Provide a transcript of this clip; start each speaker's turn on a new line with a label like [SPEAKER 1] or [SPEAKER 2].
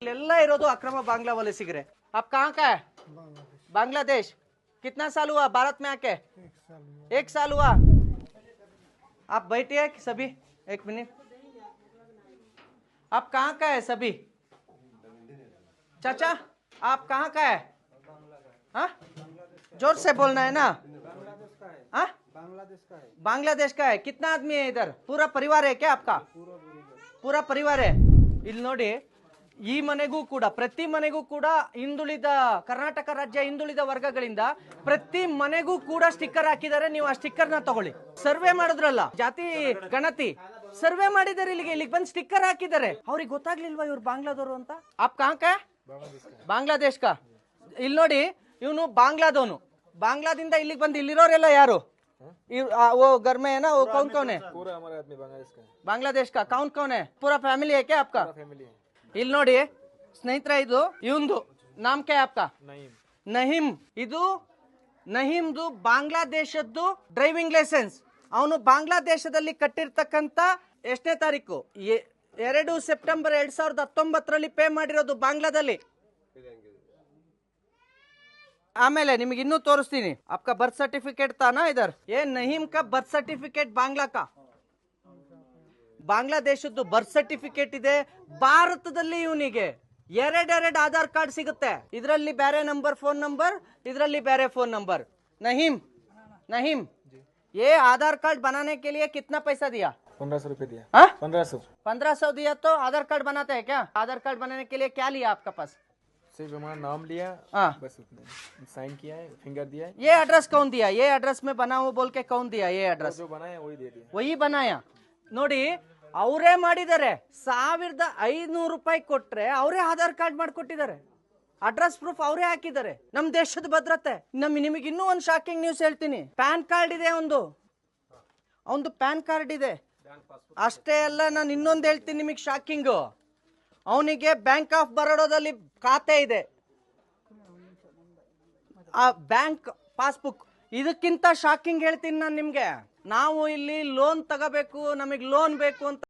[SPEAKER 1] इल्लेल्ला इरोदु अक्रम बांग्ला वलसिगरे। आप कहाँ का है? बांग्लादेश। कितना साल हुआ भारत में आके? 1 साल हुआ। आप बैठिए सभी, 1 मिनट। आप कहाँ का है सभी? चाचा आप कहाँ का है? हाँ, जोर से बोलना है ना। हाँ, बांग्लादेश का है। कितना आदमी है इधर? पूरा परिवार है क्या आपका? पूरा परिवार है। ಇಲ್ಲಿ ನೋಡಿ, ಈ ಮನೆಗೂ ಕೂಡ, ಪ್ರತಿ ಮನೆಗೂ ಕೂಡ ಹಿಂದುಳಿದ ಕರ್ನಾಟಕ ರಾಜ್ಯ ಹಿಂದುಳಿದ ವರ್ಗಗಳಿಂದ ಪ್ರತಿ ಮನೆಗೂ ಕೂಡ ಸ್ಟಿಕ್ಕರ್ ಹಾಕಿದ್ದಾರೆ. ನೀವು ಆ ಸ್ಟಿಕ್ಕರ್ ನ ತಗೊಳ್ಳಿ. ಸರ್ವೆ ಮಾಡಿದ್ರಲ್ಲ, ಜಾತಿ ಗಣತಿ ಸರ್ವೆ ಮಾಡಿದ್ದಾರೆ, ಇಲ್ಲಿಗೆ ಬಂದು ಸ್ಟಿಕ್ಕರ್ ಹಾಕಿದ್ದಾರೆ. ಅವ್ರಿಗೆ ಗೊತ್ತಾಗ್ಲಿಲ್ವಾ ಇವ್ರು ಬಾಂಗ್ಲಾದವರು ಅಂತ? ಆಪ್ ಕಾಂಕ ಬಾಂಗ್ಲಾದೇಶ್ ಕಾ. ಇಲ್ಲಿ ನೋಡಿ, ಇವನು ಬಾಂಗ್ಲಾದವನು. ಬಾಂಗ್ಲಾದಿಂದ ಇಲ್ಲಿಗೆ ಬಂದು ಇಲ್ಲಿರೋರೆಲ್ಲ ಯಾರು? वो घर में है ना, वो कौन कौन है?
[SPEAKER 2] पूरा हमारा आदमी
[SPEAKER 1] बांग्लादेश का कौन कौन है? पूरा फैमिली है क्या आपका?
[SPEAKER 2] फैमिली है।
[SPEAKER 1] ಇಲ್ಲಿ ನೋಡಿ ಸ್ನೇಹಿತರೆ, ಇದು ಇವಂದು ನಾಮ್ ಕ್ಯಾ ಆಪ್ಕಾ? ನಹೀಂ. ಇದು ನಹೀಮ್ದು ಬಾಂಗ್ಲಾದೇಶದ್ದು ಡ್ರೈವಿಂಗ್ ಲೈಸೆನ್ಸ್. ಅವನು ಬಾಂಗ್ಲಾದೇಶದಲ್ಲಿ ಕಟ್ಟಿರ್ತಕ್ಕಂತ ಎಷ್ಟನೇ ತಾರೀಕು? 2 ಸೆಪ್ಟೆಂಬರ್ 2019 ಪೇ ಮಾಡಿರೋದು ಬಾಂಗ್ಲಾದಲ್ಲಿ. ಆಮೇಲೆ ನಿಮಗೆ ಇನ್ನೂ ತೋರಿಸ್ತೀನಿ. आपका बर्थ सर्टिफिकेट था ना इधर? ये नहीम का बर्थ सर्टिफिकेट बांग्ला का. ಬಾಂಗ್ಲಾದೇಶದ್ದು ಬರ್ತ್ ಸರ್ಟಿಫಿಕೇಟ್ ಇದೆ. ಭಾರತದಲ್ಲಿ ಇವನಿಗೆ ಎರಡೆರಡು ಆಧಾರ್ ಕಾರ್ಡ್ ಸಿಗುತ್ತೆ. ಇದರಲ್ಲಿ ಬೇರೆ ನಂಬರ್, ಫೋನ್ ನಂಬರ್, ಇದರಲ್ಲಿ ಬೇರೆ ಫೋನ್ ನಂಬರ್. नहीम, नहीम, ये आधार कार्ड बनाने के लिए कितना पैसा दिया?
[SPEAKER 2] 1500 रुपए दिया।
[SPEAKER 1] 1500 दिया तो आधार कार्ड बनाते हैं क्या? आधार कार्ड बनाने के लिए क्या लिया आपका पास?
[SPEAKER 2] सिर्फ हमारा नाम लिया, बस उतना, साइन किया है, फिंगर दिया है।
[SPEAKER 1] ये एड्रेस कौन दिया? ये एड्रेस में बनाओ बोल के कौन दिया? ये एड्रेस
[SPEAKER 2] जो बनाया वही दे दिया।
[SPEAKER 1] वही बनाया. ನೋಡಿ, ಅವರೇ ಮಾಡಿದ್ದಾರೆ. 1500 ರೂಪಾಯಿ ಕೊಟ್ರೆ ಅವರೇ ಆಧಾರ್ ಕಾರ್ಡ್ ಮಾಡ್ಕೊಟ್ಟಿದ್ದಾರೆ. ಅಡ್ರೆಸ್ ಪ್ರೂಫ್ ಅವರೇ ಹಾಕಿದ್ದಾರೆ. ನಮ್ ದೇಶದ ಭದ್ರತೆ. ನಿಮಗೆ ಇನ್ನೂ ಒಂದು ಶಾಕಿಂಗ್ ನ್ಯೂಸ್ ಹೇಳ್ತೀನಿ. ಪ್ಯಾನ್ ಕಾರ್ಡ್ ಇದೆ ಒಂದು ಪ್ಯಾನ್ ಕಾರ್ಡ್ ಇದೆ. ಅಷ್ಟೇ ಅಲ್ಲ, ನಾನು ಇನ್ನೊಂದು ಹೇಳ್ತೀನಿ ನಿಮಗೆ ಶಾಕಿಂಗ್. ಅವನಿಗೆ ಬ್ಯಾಂಕ್ ಆಫ್ ಬರೋಡಾದಲ್ಲಿ ಖಾತೆ ಇದೆ, ಆ ಬ್ಯಾಂಕ್ ಪಾಸ್ಬುಕ್. ಇದಕ್ಕಿಂತ ಶಾಕಿಂಗ್ ಹೇಳ್ತೀನಿ ನಾನು ನಿಮ್ಗೆ. ನಾವು ಇಲ್ಲಿ ಲೋನ್ ತಗೋಬೇಕು, ನಮಗೆ ಲೋನ್ ಬೇಕು ಅಂತ